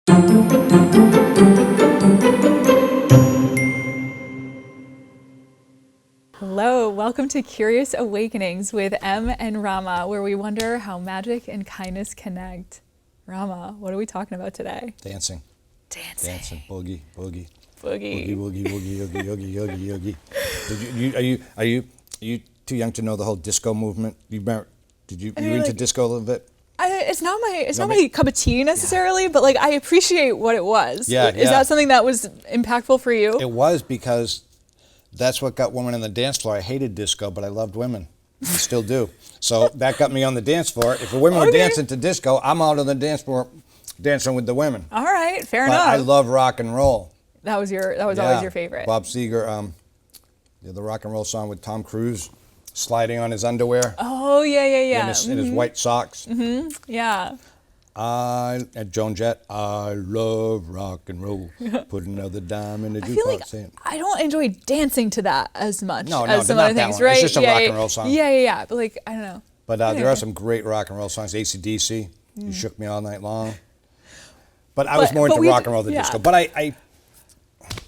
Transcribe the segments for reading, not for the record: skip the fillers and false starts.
Hello, welcome to Curious Awakenings with Em and Rama, where we wonder how magic and kindness connect. Rama, what are we talking about today? Dancing. Dancing. Boogie, boogie. Boogie. Boogie, boogie, boogie, yogi, yogi, yogi, yogi. Are you too young to know the whole disco movement? You into disco a little bit? It's not my cup of tea necessarily, but like I appreciate what it was. Is that something that was impactful for you? It was, because that's what got women on the dance floor. I hated disco, but I loved women. I still do. So that got me on the dance floor. If the women were dancing to disco, I'm out on the dance floor dancing with the women. All right, fair enough. I love rock and roll. That was always your favorite. Bob Seger, the rock and roll song with Tom Cruise sliding on his underwear. Oh yeah. In his white socks. Mm-hmm. Yeah. And Joan Jett, I love rock and roll. Put another dime in the jukebox. I feel like I don't enjoy dancing to that as much as some not other things, that one. right? It's just a rock and roll song. Yeah. But like, I don't know. But there are some great rock and roll songs. AC/DC, You Shook Me All Night Long. But I was more into rock and roll than disco. But I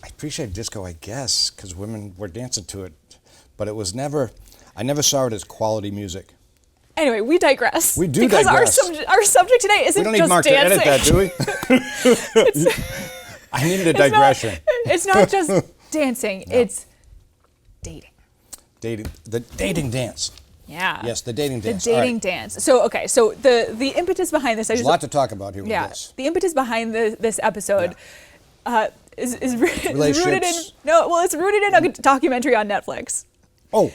appreciate disco, I guess, because women were dancing to it. But it was I never saw it as quality music. Anyway, we digress. We do because digress. Our subject today isn't we don't need just Mark dancing. to edit that, do we? I needed a digression. It's not just dancing. No. It's dating. The dating dance. Yeah. Yes, the dating dance. The dating dance. So the impetus behind this. There's a lot to talk about here with this. The impetus behind this episode is rooted in it's rooted in a documentary on Netflix. Oh.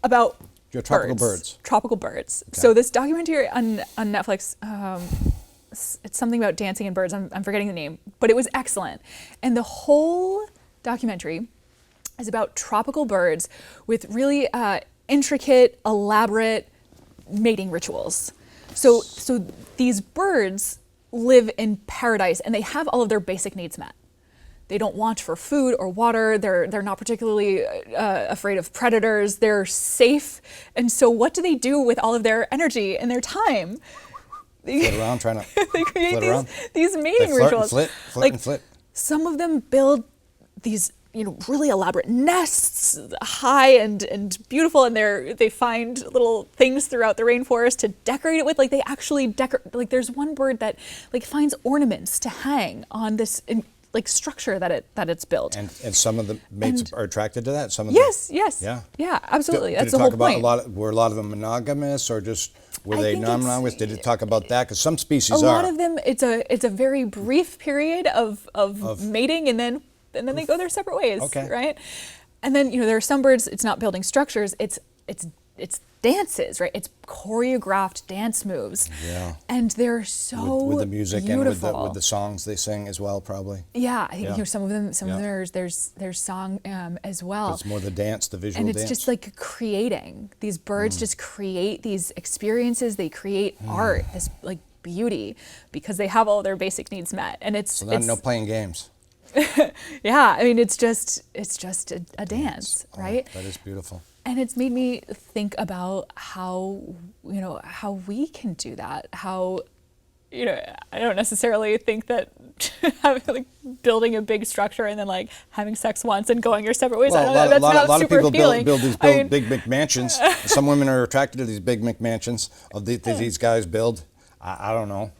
About tropical birds. Tropical birds. Okay. So this documentary on Netflix, it's something about dancing and birds. I'm forgetting the name, but it was excellent. And the whole documentary is about tropical birds with really intricate, elaborate mating rituals. So these birds live in paradise and they have all of their basic needs met. They don't want for food or water. They're not particularly afraid of predators. They're safe. And so what do they do with all of their energy and their time? Flit around, trying to they create these mating they flirt rituals. And flirt and flit. Some of them build these really elaborate nests, high and beautiful, and they find little things throughout the rainforest to decorate it with. Like they actually decorate. Like there's one bird that like finds ornaments to hang on this structure that it's built. And some of the mates are attracted to that. Some of yes. Yeah, absolutely. That's the whole about point. Were a lot of them monogamous, or just were they non-monogamous? Did it talk about that? Because some species a lot of them. It's a very brief period of mating, and then they go their separate ways. Okay. Right. And then there are some birds. It's not building structures. It's dances, right? It's choreographed dance moves. Yeah. And they're so with the music beautiful. And with the songs they sing as well, probably. Yeah, I think some of them there's song as well. It's more the dance, the visual and dance. And it's just like creating. These birds just create these experiences. They create art, this like beauty, because they have all their basic needs met. And it's no playing games. Yeah, I mean it's just a dance, right? That is beautiful. And it's made me think about how we can do that. How, I don't necessarily think that having, building a big structure and then having sex once and going your separate ways. Well, that's not a lot super of people appealing. build these big McMansions. Some women are attracted to these big McMansions that these guys build. I don't know.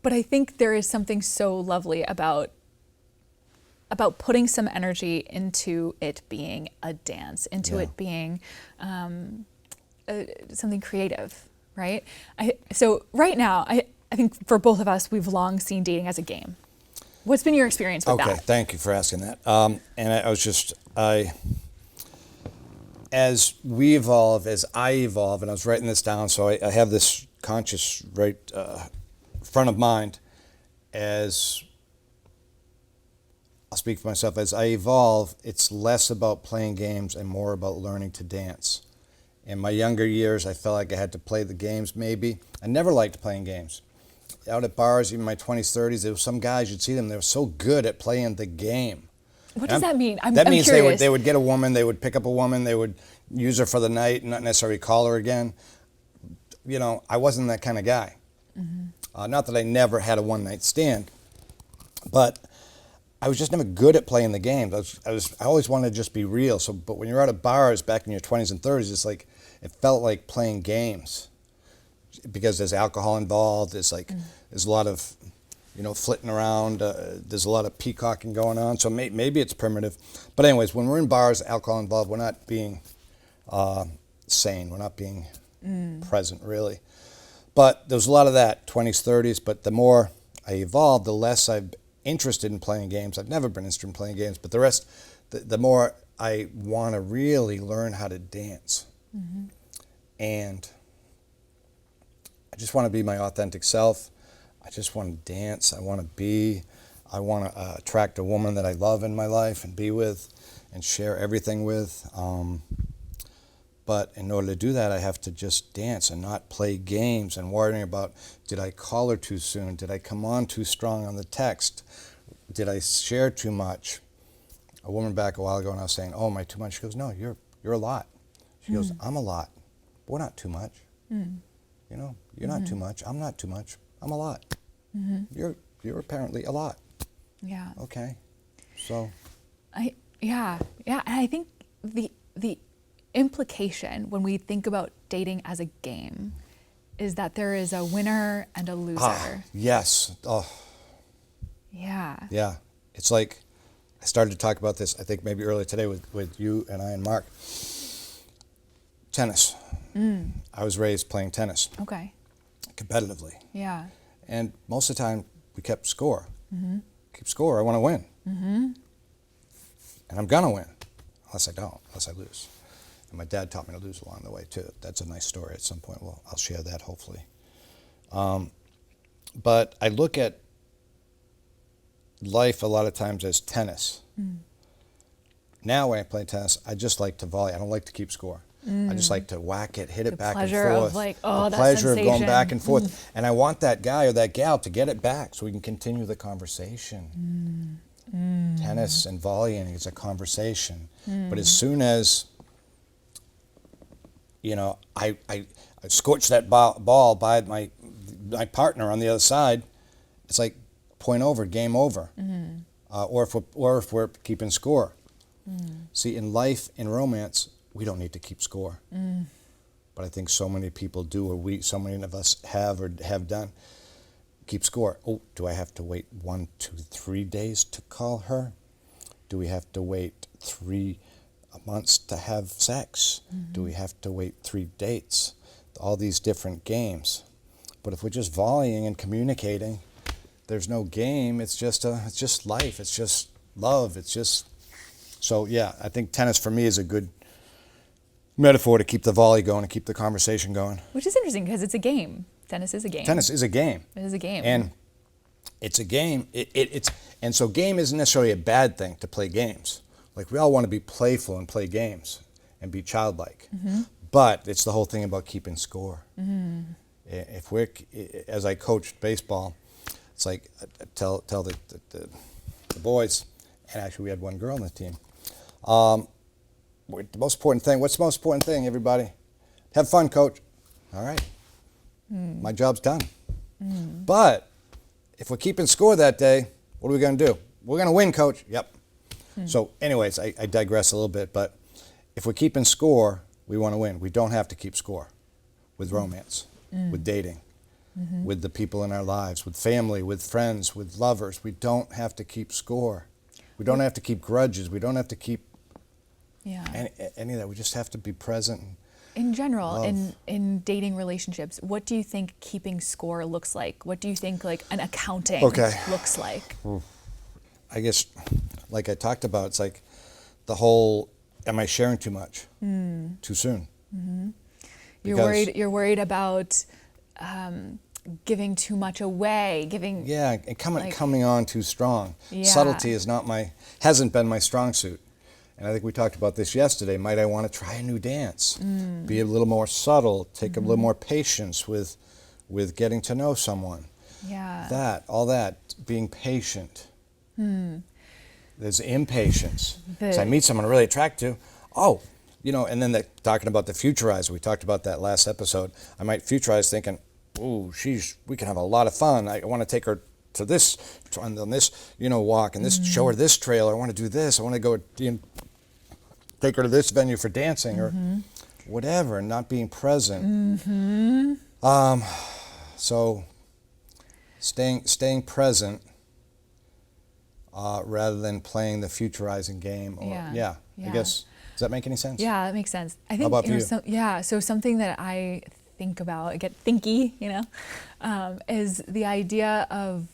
But I think there is something so lovely about putting some energy into it being a dance, into it being something creative, right? So right now, I think for both of us, we've long seen dating as a game. What's been your experience with that? Okay, thank you for asking that. And as we evolve, as I evolve, and I was writing this down, so I have this conscious front of mind as I'll speak for myself. As I evolve, it's less about playing games and more about learning to dance. In my younger years, I felt like I had to play the games, maybe. I never liked playing games. Out at bars, even in my 20s, 30s, there were some guys, you'd see them, they were so good at playing the game. What does that mean? I'm means curious. they would get a woman, they would pick up a woman, they would use her for the night, not necessarily call her again. I wasn't that kind of guy. Mm-hmm. Not that I never had a one-night stand, But I was just never good at playing the games. I always wanted to just be real. So, but when you're out of bars back in your 20s and 30s, it's like, it felt like playing games because there's alcohol involved. There's like, there's a lot of, flitting around. There's a lot of peacocking going on. So maybe it's primitive. But anyways, when we're in bars, alcohol involved, we're not being sane. We're not being present, really. But there's a lot of that, 20s, 30s. But the more I evolved, the less I'm interested in playing games. I've never been interested in playing games. But the rest, the more I want to really learn how to dance. And I just want to be my authentic self. I just want to dance. I want to attract a woman that I love in my life and be with and share everything with. But in order to do that, I have to just dance and not play games and worrying about, did I call her too soon? Did I come on too strong on the text? Did I share too much? A woman back a while ago, and I was saying, oh, am I too much? She goes, no, you're a lot. She goes, I'm a lot. We're not too much. You're not too much. I'm not too much. I'm a lot. You're apparently a lot. Yeah. Okay. So. And I think the implication when we think about dating as a game is that there is a winner and a loser. Yes. Oh. Yeah. Yeah. It's like, I started to talk about this, I think maybe earlier today with you and I and Mark. Tennis. I was raised playing tennis. Okay. Competitively. Yeah. And most of the time, we kept score. Keep score, I want to win. And I'm going to win. Unless I lose. And my dad taught me to lose along the way, too. That's a nice story at some point. I'll share that, hopefully. But I look at life a lot of times as tennis. Now when I play tennis, I just like to volley. I don't like to keep score. I just like to whack it, hit it back and forth. The pleasure of the that pleasure sensation. of going back and forth. And I want that guy or that gal to get it back so we can continue the conversation. Tennis and volleying is a conversation. But as soon as, I scorch that ball by my partner on the other side, it's like point over, game over. Or if we're keeping score. See, in life, in romance, we don't need to keep score. But I think so many people do, or so many of us have or have done. Keep score. Oh, do I have to wait 1, 2, 3 days to call her? Do we have to wait 3 months to have sex? Do we have to wait 3 dates? All these different games. But if we're just volleying and communicating, there's no game. It's just life. It's just love. So yeah, I think tennis for me is a good metaphor to keep the volley going and keep the conversation going. Which is interesting because it's a game. Tennis is a game. Tennis is a game. It is a game. And it's a game. And so game isn't necessarily a bad thing to play games. Like we all want to be playful and play games and be childlike. But it's the whole thing about keeping score. As I coached baseball, it's like I tell the boys, and actually we had one girl on the team. The most important thing. What's the most important thing, everybody? Have fun, coach. All right. My job's done. But if we're keeping score that day, what are we going to do? We're going to win, coach. Yep. So anyways, I digress a little bit, but if we're keeping score, we want to win. We don't have to keep score with romance, with dating, with the people in our lives, with family, with friends, with lovers. We don't have to keep score. We don't have to keep grudges. We don't have to keep any of that. We just have to be present. In general, in dating relationships, what do you think keeping score looks like? What do you think like an accounting looks like? I guess, like I talked about, it's like the whole, am I sharing too much? Too soon? You're worried about giving too much away, and coming on too strong. Subtlety hasn't been my strong suit. And I think we talked about this yesterday. Might I want to try a new dance? Be a little more subtle, take a little more patience with getting to know someone. All that, being patient. There's impatience. So I meet someone I'm really attracted to. And then talking about the futurizer. We talked about that last episode. I might futurize thinking, ooh, we can have a lot of fun. I want to take her to this, on this, walk, and this, show her this trail, I want to do this, I want to go, take her to this venue for dancing, or whatever, and not being present. So staying present, rather than playing the futurizing game, or I guess, does that make any sense? Yeah, that makes sense. I think, How about for you? So something that I think about, get thinky, is the idea of,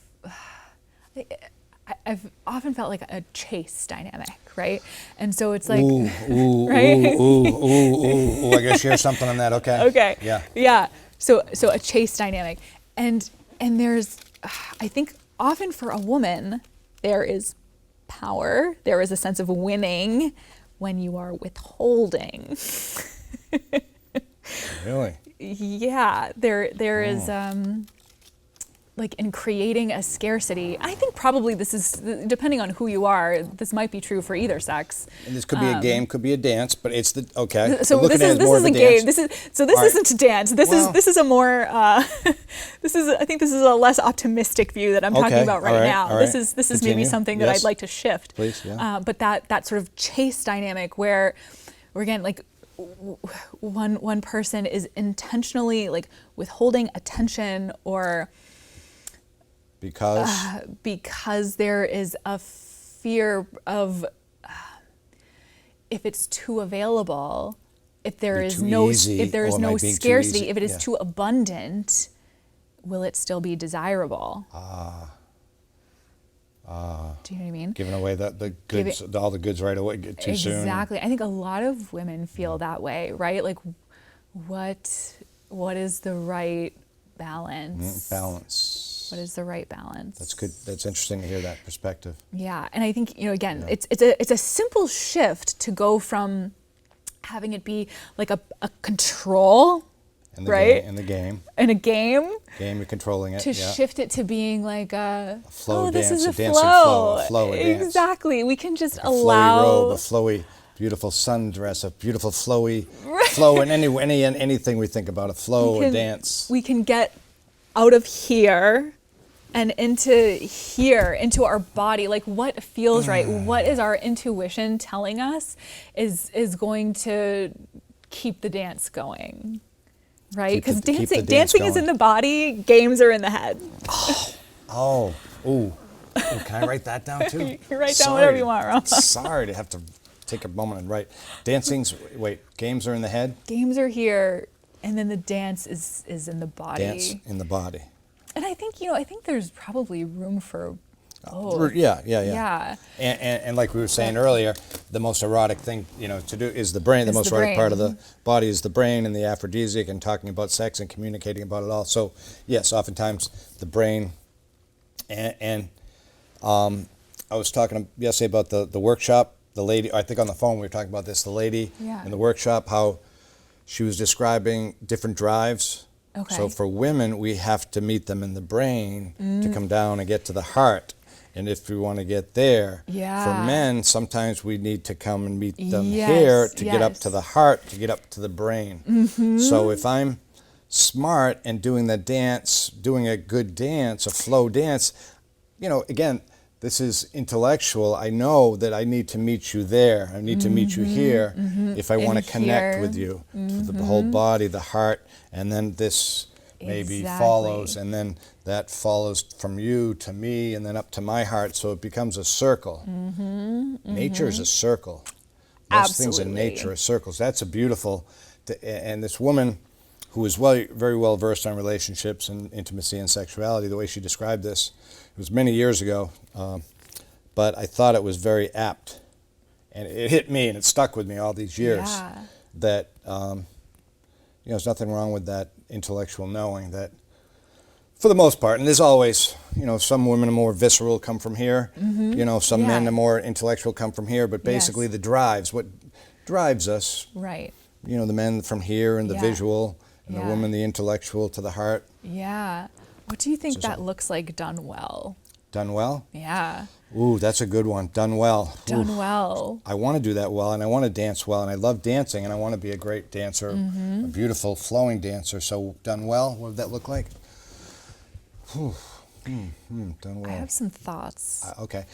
I've often felt like a chase dynamic, right? And so it's like, right? I gotta share something on that, okay. Okay. Yeah. Yeah. So a chase dynamic. And there's, I think often for a woman, there is power, there is a sense of winning when you are withholding. Really? Yeah, there is, like in creating a scarcity. I think probably this is, depending on who you are, this might be true for either sex. And this could be a game, could be a dance, but it's okay. So We're this looking at it as is more a of a game. dance. This All right. isn't a dance. This is a more. I think this is a less optimistic view that I'm talking about right now. all This right. is maybe Continue. something that Yes. I'd like to shift. Please, yeah. But that sort of chase dynamic where again, like one person is intentionally like withholding attention, or because there is a fear of if it's too available, if there is no scarcity, if it is too abundant, will it still be desirable? Do you know what I mean? Giving away the goods, all the goods right away too soon. Exactly. I think a lot of women feel that way, right? Like, what is the right balance? What is the right balance? That's good. That's interesting to hear that perspective. Yeah, and I think again, it's a simple shift to go from having it be like a control, right? In the game. In a game. Game, you're controlling it. To shift it to being like a flow this dance, is a dancing flow. flow, a dance. Exactly. We can just Like a allow flowy robe, a flowy, beautiful sundress, a beautiful flowy flow in anything we think about, a flow, a dance. We can get out of here and into here, into our body, like what feels right, what is our intuition telling us is going to keep the dance going, right? Because dancing is in the body, games are in the head. Can I write that down too? You can write down whatever you want, Ron. Sorry to have to take a moment and write. Games are in the head? Games are here, and then the dance is in the body. Dance in the body. And I think, I think there's probably room for both. Yeah. And like we were saying earlier, the most erotic thing, to do is the brain. The most erotic part of the body is the brain, and the aphrodisiac, and talking about sex and communicating about it all. So yes, oftentimes the brain. And I was talking yesterday about the workshop. The lady, I think on the phone we were talking about this. The lady in the workshop, how she was describing different drives. Okay. So for women, we have to meet them in the brain to come down and get to the heart. And if we want to get there, for men, sometimes we need to come and meet them here to get up to the heart, to get up to the brain. So if I'm smart and doing the dance, doing a good dance, a flow dance, again, this is intellectual. I know that I need to meet you there. I need to meet you here if I want to connect with you. To the whole body, the heart, and then this maybe follows, and then that follows from you to me, and then up to my heart, so it becomes a circle. Nature is a circle. Most things in nature are circles. That's a beautiful, and this woman who was very well versed on relationships and intimacy and sexuality, the way she described this, it was many years ago, but I thought it was very apt. And it hit me, and it stuck with me all these years, that there's nothing wrong with that intellectual knowing that, for the most part, and there's always, some women are more visceral, come from here, some men are more intellectual, come from here, but basically the drives, what drives us, right? The men from here and the visual, and the woman, the intellectual to the heart. Yeah. What do you think that looks like done well? Done well? Yeah. Ooh, that's a good one. Done well. Done well. I want to do that well, and I want to dance well, and I love dancing, and I want to be a great dancer, a beautiful flowing dancer. So done well, what would that look like? Done I well. have some thoughts. Okay.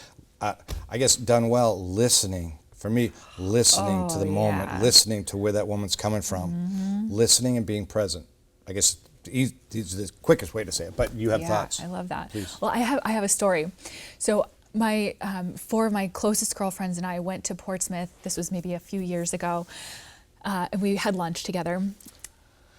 I guess done well, listening. For me, listening to the moment, yeah. listening to where that woman's coming from, listening and being present. I guess these are the quickest way to say it, but you have Yeah, thoughts. I love that. Please. Well, I have a story. So my 4 of my closest girlfriends and I went to Portsmouth. This was maybe a few years ago, and we had lunch together.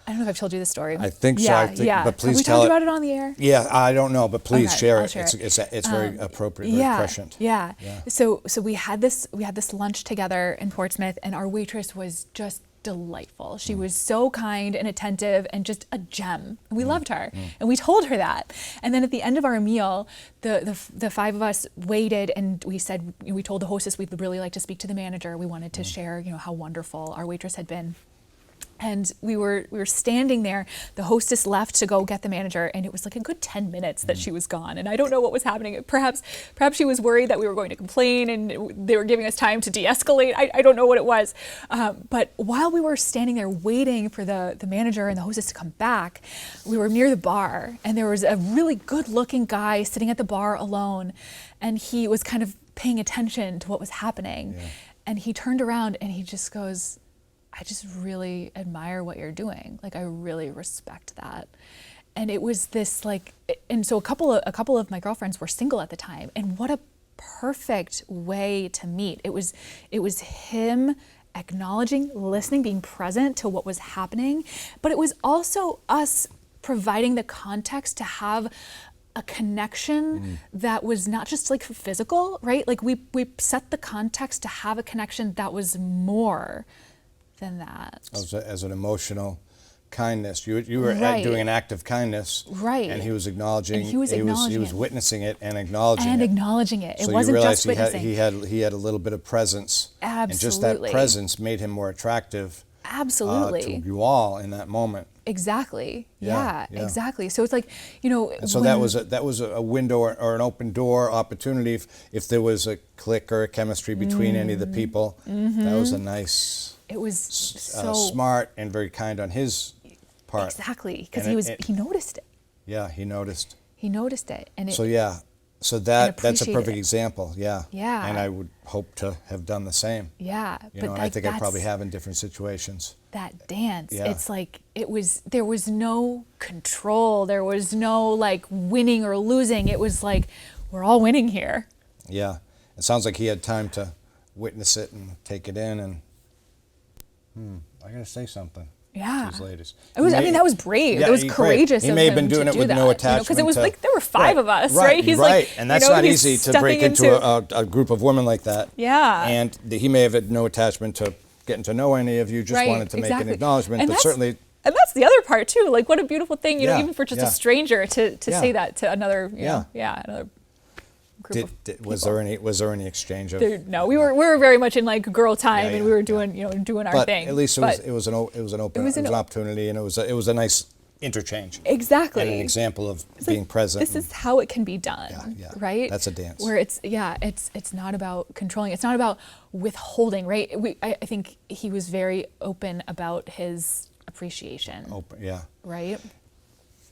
I don't know if I've told you this story. I think so. Yeah. But please have we tell talked it. about it on the air? Yeah, I don't know, but please Okay, share I'll it. share It's very appropriate, very prescient. Yeah. Yeah. So we had this lunch together in Portsmouth, and our waitress was just delightful. She was so kind and attentive and just a gem. We loved her, and we told her that. And then at the end of our meal, the 5 of us waited, and we told the hostess we'd really like to speak to the manager. We wanted to share, how wonderful our waitress had been. And we were standing there. The hostess left to go get the manager, and it was like a good 10 minutes that she was gone. And I don't know what was happening. Perhaps she was worried that we were going to complain, and they were giving us time to de-escalate. I don't know what it was. But while we were standing there waiting for the manager and the hostess to come back, we were near the bar, and there was a really good-looking guy sitting at the bar alone, and he was kind of paying attention to what was happening. Yeah. And he turned around and he just goes, I just really admire what you're doing. Like, I really respect that. And it was this and so a couple of my girlfriends were single at the time, and what a perfect way to meet. It was him acknowledging, listening, being present to what was happening, but it was also us providing the context to have a connection that was not just like physical, right? Like we set the context to have a connection that was more than that. As an emotional kindness, you were Right. doing an act of kindness, Right. And he was acknowledging. And he was acknowledging it. witnessing it and acknowledging And it. acknowledging it. It So wasn't you just realize witnessing. he had a little bit of presence, and just that Absolutely. presence made him more attractive. Absolutely. To you all in that moment. Exactly. Yeah, Yeah, yeah. exactly. So it's like, And so that was a window or an open door opportunity. If there was a click or a chemistry between any of the people, that was a nice, it was so smart and very kind on his part. exactly, because And he noticed it. Yeah, he noticed. He noticed it, and it, So yeah, so that's a appreciated perfect it. example. Yeah. Yeah. And I would hope to have done the same. yeah. And I think I probably have in different situations. That dance. Yeah. It's like there was no control. There was no like winning or losing. It was like we're all winning here. Yeah. It sounds like he had time to witness it and take it in, and I gotta say something. Yeah. These ladies. It was. I mean, that was brave. Yeah, it was great. courageous. He of may have him been doing to it do with that, no attachment. because it was to- like there were 5 of us, right? He's right, like, and that's not he's easy to break stepping into a group of women like that. Yeah. And he may have had no attachment to getting to know any of you. Just Right, wanted to make exactly. an acknowledgement, And but that's- certainly. And that's the other part too. Like, what a beautiful thing, Yeah, even for just yeah. a stranger to Yeah. say that to another, another group of Was there any exchange of? No, we were very much in like girl time, Yeah, and yeah, we were yeah. doing our But thing. at least But it was an opportunity, and it was a nice interchange. exactly. And an example of It's like, being present. This is how it can be done, Yeah, yeah. right? That's a dance. Where it's not about controlling. It's not about withholding, right? I think he was very open about his appreciation, Open, yeah. right?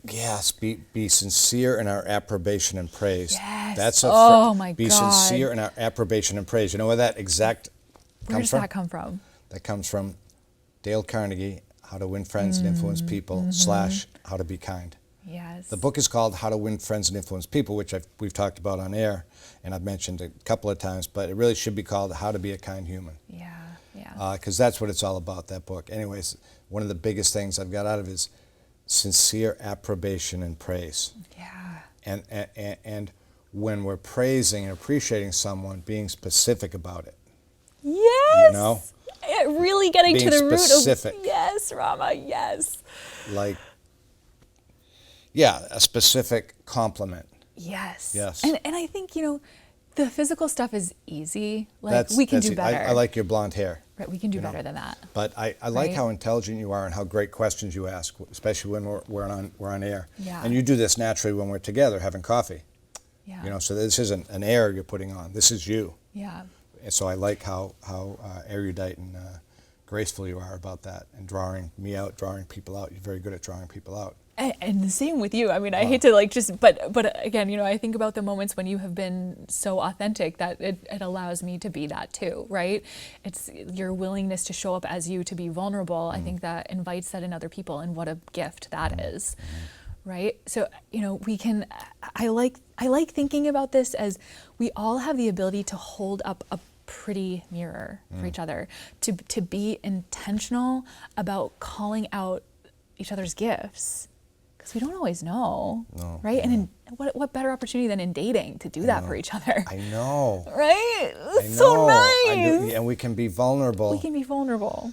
Yes, be sincere in our approbation and praise. Yes. That's Oh, my be God. sincere in our approbation and praise. You know where that exact Where comes does from? that come from? That comes from Dale Carnegie, How to Win Friends and Influence People / How to Be Kind. Yes. The book is called How to Win Friends and Influence People, which we've talked about on air, and I've mentioned a couple of times, but it really should be called How to Be a Kind Human. Yeah. Yeah. Because that's what it's all about, that book. Anyways, one of the biggest things I've got out of it is sincere approbation and praise. Yeah. And when we're praising and appreciating someone, being specific about it. Yes. You know? Really getting Being to the specific. root of yes, Rama, yes. Like, yeah, a specific compliment. Yes. Yes. And I think, the physical stuff is easy. Like we can do it. better. I like your blonde hair. Right, we can do better than that. But I like Right? how intelligent you are and how great questions you ask, especially when we're on air. Yeah. And you do this naturally when we're together having coffee. Yeah. So this isn't an air you're putting on. This is you. Yeah. And so I like how erudite and graceful you are about that, and drawing me out, drawing people out. You're very good at drawing people out. And the same with you. I mean, I hate to like just, but again, you know, I think about the moments when you have been so authentic that it allows me to be that too, right? It's your willingness to show up as you, to be vulnerable. I think that invites that in other people, and what a gift that is, right? So, you know, I like thinking about this as we all have the ability to hold up a pretty mirror for each other, to be intentional about calling out each other's gifts. Because we don't always know, right? And what better opportunity than in dating to do that for each other? I know. Right? I It's know. so nice. And we can be vulnerable. We can be vulnerable.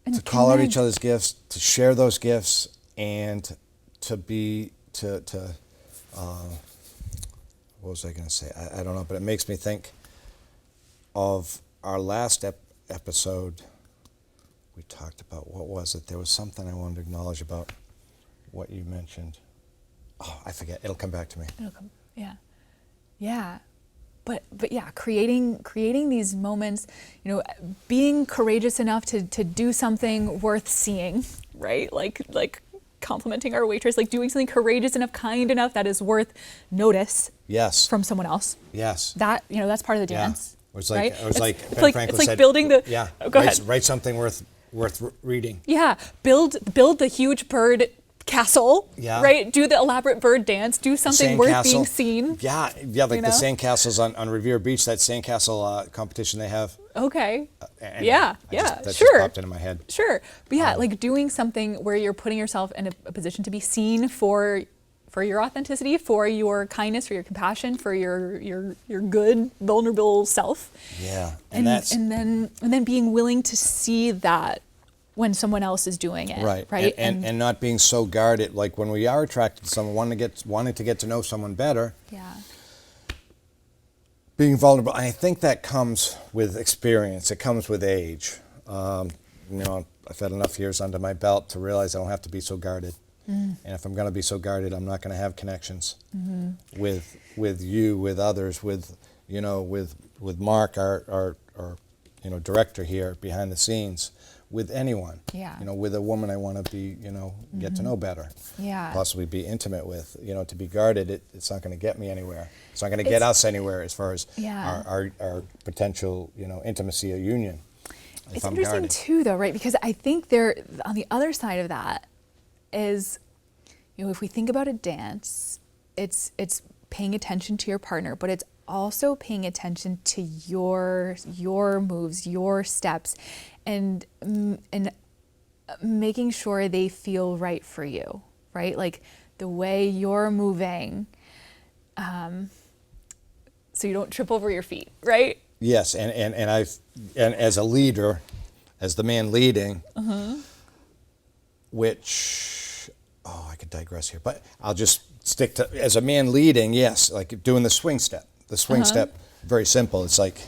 And to call out each other's gifts, to share those gifts, and to be, what was I going to say? I don't know, but it makes me think of our last episode. We talked about, what was it? There was something I wanted to acknowledge about what you mentioned. Oh, I forget. It'll come back to me. It'll come. Yeah. Yeah. But yeah, creating these moments, you know, being courageous enough to do something worth seeing, right? Like complimenting our waitress, like doing something courageous enough, kind enough that is worth notice. Yes. From someone else. Yes. That, you know, that's part of the dance. It was like, right? It was like Ben Franklin it's like said, building the. Yeah. Oh, go ahead. Write something worth reading. Yeah. Build the huge bird castle. Yeah. Right. Do the elaborate bird dance. Do something worth being seen. Yeah. Like you know? the sandcastles on Revere Beach. That sandcastle competition they have. Okay. That Just just popped into my head. Sure. But yeah, like doing something where you're putting yourself in a position to be seen for your authenticity, for your kindness, for your compassion, for your good, vulnerable self. Yeah. And then being willing to see that when someone else is doing it. Right. And not being so guarded. Like when we are attracted to someone, wanting to get to know someone better. Yeah. Being vulnerable. And I think that comes with experience. It comes with age. You know, I've had enough years under my belt to realize I don't have to be so guarded. And if I'm going to be so guarded, I'm not going to have connections with you, with others, with Mark, our director here behind the scenes, with anyone. Yeah. You know, with a woman I want to be, get to know better. Yeah. Possibly be intimate with. You know, to be guarded, it's not going to get me anywhere. It's not going to get us anywhere as far as our potential, intimacy or union. It's interesting too, though, right? Because I think on the other side of that is, if we think about a dance, it's paying attention to your partner, but it's also paying attention to your moves, your steps, and making sure they feel right for you, right? Like the way you're moving, so you don't trip over your feet, right? Yes, and as a leader, as the man leading, which, I could digress here, but I'll just stick to, as a man leading, yes, like doing the swing step. The swing step, very simple. It's like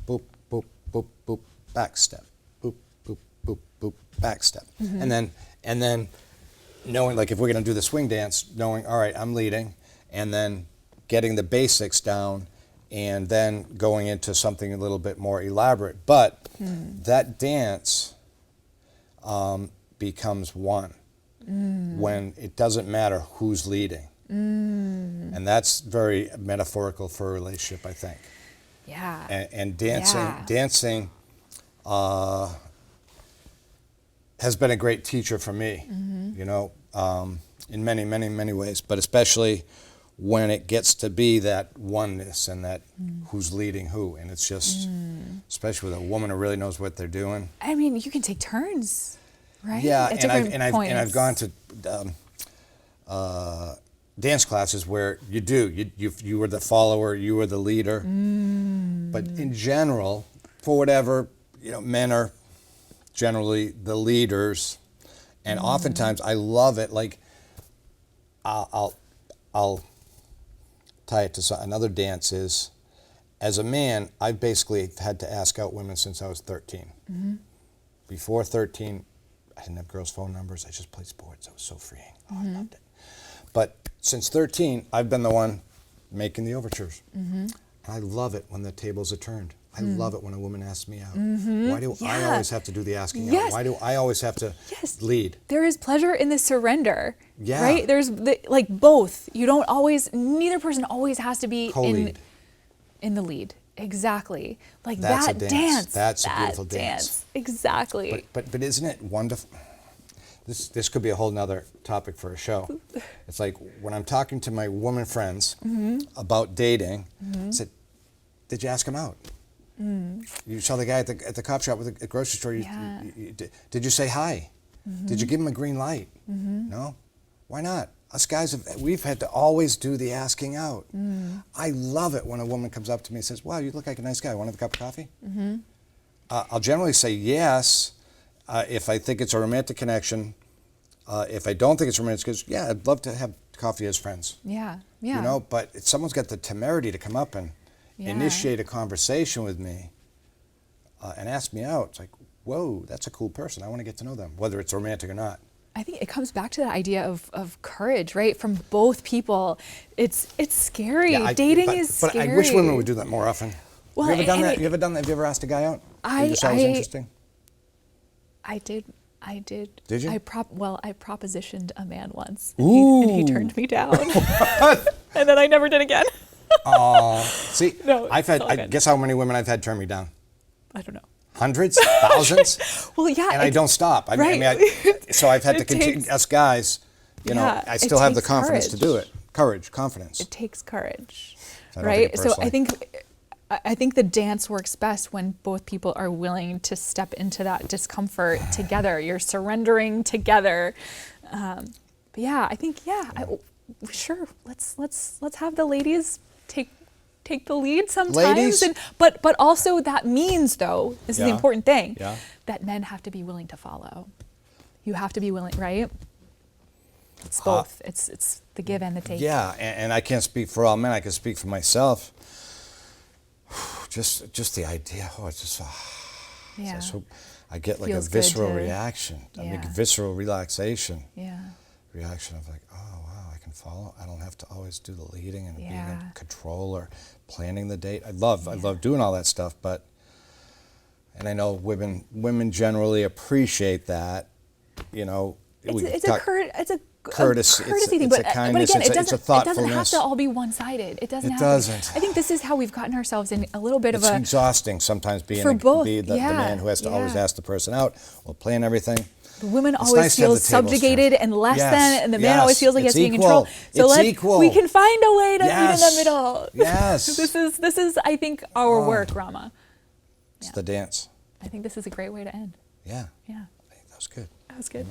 boop, boop, boop, boop, back step, boop, boop, boop, boop, back step. And then knowing, like if we're going to do the swing dance, knowing, all right, I'm leading, and then getting the basics down, and then going into something a little bit more elaborate. But that dance becomes one when it doesn't matter who's leading. And that's very metaphorical for a relationship, I think. Yeah. And dancing has been a great teacher for me, in many, many, many ways, but especially when it gets to be that oneness and that who's leading who. And it's just, especially with a woman who really knows what they're doing. I mean, you can take turns, right? Yeah, At and points. I've gone to dance classes where you were the follower, you were the leader. But in general, for whatever, men are generally the leaders, and oftentimes I love it. Like I'll tie it to another dance. Is as a man, I've basically had to ask out women since I was 13. Before 13, I didn't have girls' phone numbers. I just played sports. It was so freeing. Oh, I loved it. But since 13, I've been the one making the overtures. I love it when the tables are turned. I love it when a woman asks me out. Why do I always have to do the asking out? Why do I always have to lead? There is pleasure in the surrender. Yeah. Right? There's like both. You don't always, neither person always has to be in the lead. Exactly. Like That's that a dance. dance. That's a beautiful dance. Exactly. But isn't it wonderful? This could be a whole nother topic for a show. It's like when I'm talking to my woman friends about dating, I said, did you ask him out? You saw the guy at the cop shop at the grocery store. Did you say hi? Did you give him a green light? No? Why not? Us guys, we've had to always do the asking out. I love it when a woman comes up to me and says, wow, you look like a nice guy. Want a cup of coffee? I'll generally say yes if I think it's a romantic connection. If I don't think it's romantic, because yeah, I'd love to have coffee as friends. Yeah. You know, but if someone's got the temerity to come up and initiate a conversation with me and ask me out, it's like, whoa, that's a cool person. I want to get to know them, whether it's romantic or not. I think it comes back to the idea of courage, right? From both people. It's scary. Dating is scary. But I wish women would do that more often. Well, have you ever done that? You ever done that? Have you ever asked a guy out? You just thought it was interesting? I did. Did you? I propositioned a man once, and he turned me down, and then I never did again. See, No, I guess how many women I've had turn me down? I don't know. Hundreds, thousands. Well, yeah, and I don't stop. So I've had to continue. Us guys, you know, I still have the confidence to do it. Courage, confidence. It takes courage, right? So I think the dance works best when both people are willing to step into that discomfort together. You're surrendering together. But yeah, I think sure. Let's have the ladies take the lead sometimes. Ladies? But also that means, though, this is the important thing, Yeah. that men have to be willing to follow. You have to be willing, right? It's both. It's the give and the take. Yeah, and I can't speak for all men. I can speak for myself. Just the idea. It's just. I get like Feels a visceral good reaction. I mean, Yeah. visceral relaxation. Yeah. Reaction of like, oh wow, I can follow. I don't have to always do the leading and being Yeah. in control or planning the date. I love doing all that stuff, and I know women generally appreciate that. You know, It's a courtesy thing, it's a kindness, but again, it's a thoughtfulness. It doesn't have to all be one-sided. It doesn't. Doesn't. I think this is how we've gotten ourselves in a little bit It's of a. exhausting sometimes being For both, the man who has to always ask the person out or plan everything. The woman It's always nice to have feels the tables subjugated turned. and less Yes, than, and the man always feels like he has it's to be in control. equal. So It's equal. we can find a way to meet in the Yes. middle. Yes. This is I think our work, Rama. It's the dance. I think this is a great way to end. Yeah. Yeah. I think that was good. That was good.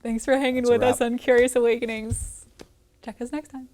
Thanks for hanging That's a with us wrap. on Curious Awakenings. Check us next time.